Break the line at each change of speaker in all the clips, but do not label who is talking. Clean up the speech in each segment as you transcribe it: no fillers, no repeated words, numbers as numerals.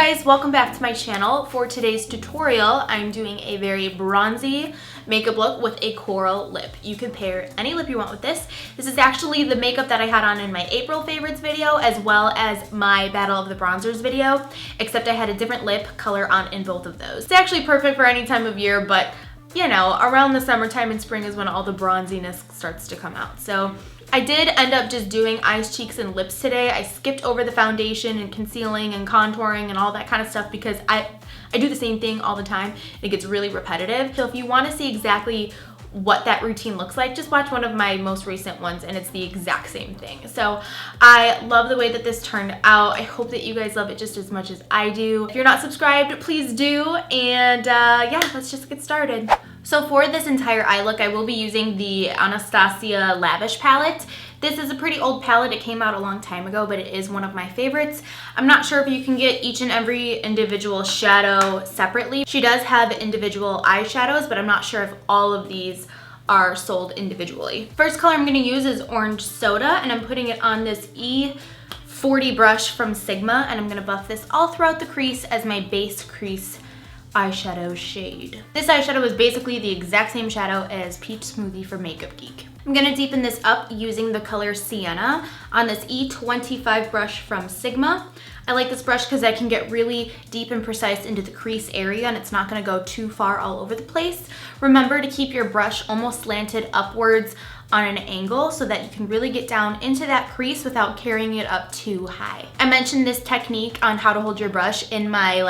guys, welcome back to my channel. For today's tutorial, I'm doing a very bronzy makeup look with a coral lip. You can pair any lip you want with this. This is actually the makeup that I had on in my April favorites video as well as my Battle of the Bronzers video, except I had a different lip color on in both of those. It's actually perfect for any time of year, but you know, around the summertime and spring is when all the bronziness starts to come out. So I did end up just doing eyes, cheeks, and lips today. I skipped over the foundation and concealing and contouring and all that kind of stuff because I do the same thing all the time. It gets really repetitive. So if you want to see exactly what that routine looks like, just watch one of my most recent ones and it's the exact same thing. So I love the way that this turned out. I hope that you guys love it just as much as I do. If you're not subscribed, please do. And yeah, let's just get started. So for this entire eye look, I will be using the Anastasia Lavish palette. This is a pretty old palette. It came out a long time ago, but it is one of my favorites. I'm not sure if you can get each and every individual shadow separately. She does have individual eyeshadows, but I'm not sure if all of these are sold individually. First color I'm gonna use is Orange Soda, and I'm putting it on this E40 brush from Sigma, and I'm gonna buff this all throughout the crease as my base crease eyeshadow shade. This eyeshadow is basically the exact same shadow as Peach Smoothie for Makeup Geek. I'm gonna deepen this up using the color Sienna on this E25 brush from Sigma. I like this brush because I can get really deep and precise into the crease area and it's not gonna go too far all over the place. Remember to keep your brush almost slanted upwards on an angle so that you can really get down into that crease without carrying it up too high. I mentioned this technique on how to hold your brush in my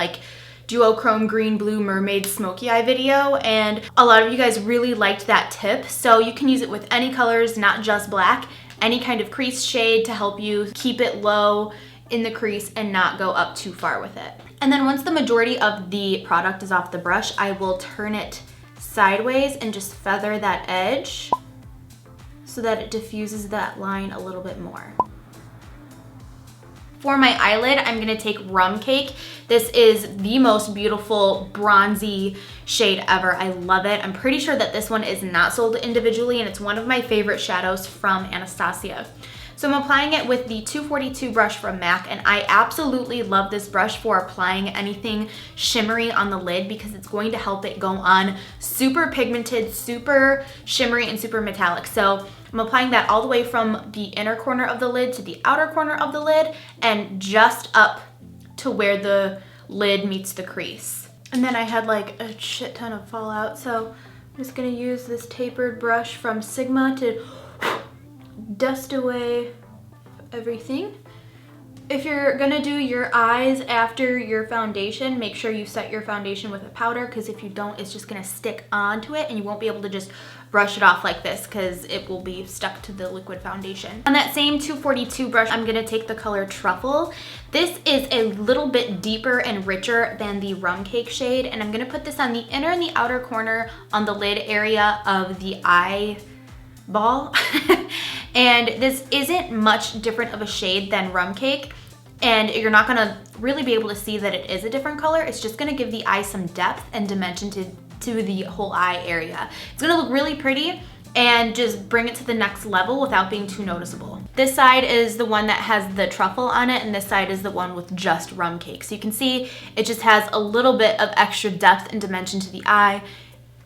duochrome green blue mermaid smoky eye video, and a lot of you guys really liked that tip. So you can use it with any colors, not just black, any kind of crease shade to help you keep it low in the crease and not go up too far with it. And then once the majority of the product is off the brush, I will turn it sideways and just feather that edge so that it diffuses that line a little bit more. For my eyelid, I'm gonna take Rum Cake. This is the most beautiful bronzy shade ever. I love it. I'm pretty sure that this one is not sold individually and it's one of my favorite shadows from Anastasia. So I'm applying it with the 242 brush from MAC, and I absolutely love this brush for applying anything shimmery on the lid because it's going to help it go on super pigmented, super shimmery, and super metallic. So I'm applying that all the way from the inner corner of the lid to the outer corner of the lid and just up to where the lid meets the crease. And then I had like a shit ton of fallout, so I'm just gonna use this tapered brush from Sigma to dust away everything. If you're gonna do your eyes after your foundation, make sure you set your foundation with a powder, because if you don't, it's just gonna stick onto it and you won't be able to just brush it off like this because it will be stuck to the liquid foundation. On that same 242 brush, I'm gonna take the color Truffle. This is a little bit deeper and richer than the Rum Cake shade, and I'm gonna put this on the inner and the outer corner on the lid area of the eyeball. And this isn't much different of a shade than Rum Cake, and you're not gonna really be able to see that it is a different color. It's just gonna give the eye some depth and dimension to the whole eye area. It's gonna look really pretty and just bring it to the next level without being too noticeable. This side is the one that has the truffle on it, and this side is the one with just Rum Cake. So you can see it just has a little bit of extra depth and dimension to the eye.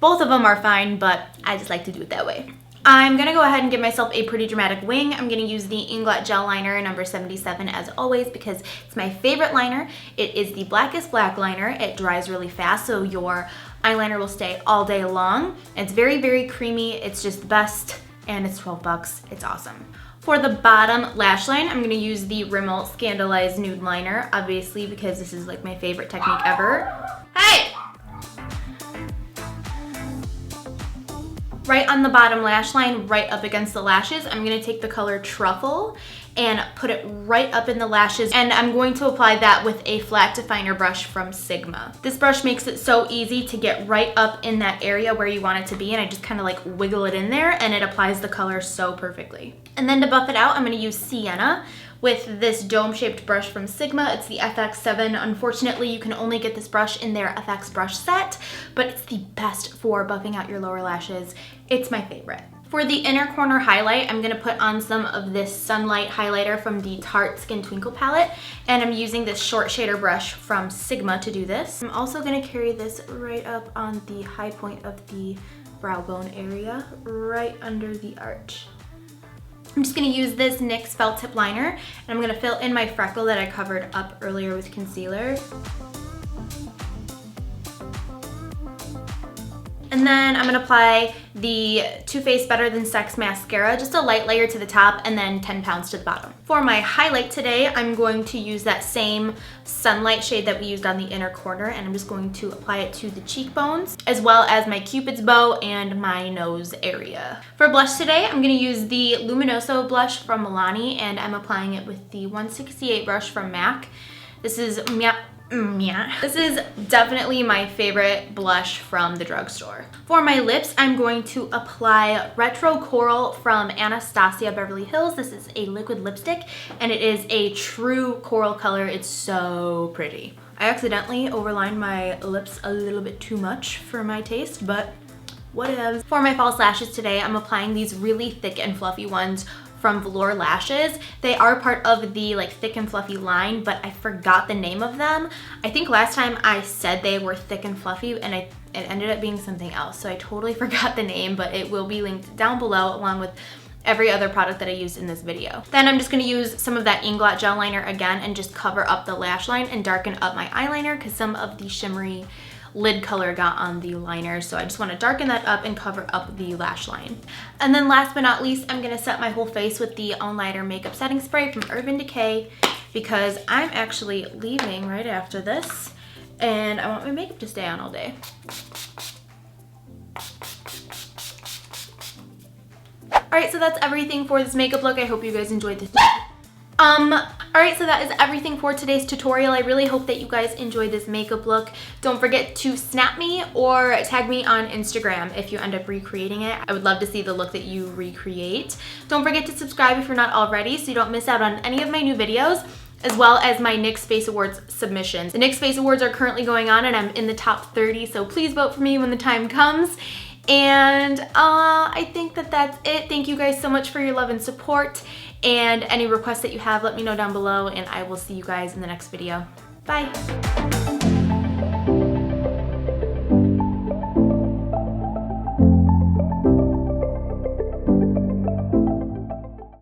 Both of them are fine, but I just like to do it that way. I'm gonna go ahead and give myself a pretty dramatic wing. I'm gonna use the Inglot Gel Liner number 77 as always because it's my favorite liner. It is the blackest black liner. It dries really fast, so your eyeliner will stay all day long. It's very, very creamy. It's just the best, and it's 12 bucks. It's awesome. For the bottom lash line, I'm gonna use the Rimmel Scandalized Nude Liner, obviously because this is like my favorite technique ever. Hey! Right on the bottom lash line, right up against the lashes, I'm gonna take the color Truffle and put it right up in the lashes, and I'm going to apply that with a flat definer brush from Sigma. This brush makes it so easy to get right up in that area where you want it to be, and I just kind of like wiggle it in there and it applies the color so perfectly. And then to buff it out, I'm gonna use Sienna with this dome-shaped brush from Sigma. It's the FX7. Unfortunately, you can only get this brush in their FX brush set, but it's the best for buffing out your lower lashes. It's my favorite. For the inner corner highlight, I'm going to put on some of this Sunlight highlighter from the Tarte Skin Twinkle palette, and I'm using this short shader brush from Sigma to do this. I'm also going to carry this right up on the high point of the brow bone area, right under the arch. I'm just going to use this NYX felt tip liner, and I'm going to fill in my freckle that I covered up earlier with concealer. And then I'm gonna apply the Too Faced Better Than Sex mascara, just a light layer to the top and then 10 pounds to the bottom. For my highlight today, I'm going to use that same Sunlight shade that we used on the inner corner, and I'm just going to apply it to the cheekbones, as well as my Cupid's bow and my nose area. For blush today, I'm gonna use the Luminoso blush from Milani, and I'm applying it with the 168 brush from MAC. This is This is definitely my favorite blush from the drugstore. For my lips, I'm going to apply Retro Coral from Anastasia Beverly Hills. This is a liquid lipstick, and it is a true coral color. It's so pretty. I accidentally overlined my lips a little bit too much for my taste, but whatever. For my false lashes today, I'm applying these really thick and fluffy ones from Velour Lashes. They are part of the like thick and fluffy line, but I forgot the name of them. I think last time I said they were thick and fluffy, and it ended up being something else, so I totally forgot the name, but it will be linked down below along with every other product that I used in this video. Then I'm just gonna use some of that Inglot gel liner again and just cover up the lash line and darken up my eyeliner, because some of the shimmery lid color got on the liner, so I just want to darken that up and cover up the lash line. And then last but not least, I'm going to set my whole face with the All Nighter Makeup Setting Spray from Urban Decay, because I'm actually leaving right after this and I want my makeup to stay on all day. Alright, so that's everything for this makeup look. I hope you guys enjoyed this. Alright, so that is everything for today's tutorial. I really hope that you guys enjoyed this makeup look. Don't forget to snap me or tag me on Instagram if you end up recreating it. I would love to see the look that you recreate. Don't forget to subscribe if you're not already so you don't miss out on any of my new videos, as well as my NYX Face Awards submissions. The NYX Face Awards are currently going on and I'm in the top 30, so please vote for me when the time comes. And I think that that's it. Thank you guys so much for your love and support. And any requests that you have, let me know down below, and I will see you guys in the next video. Bye.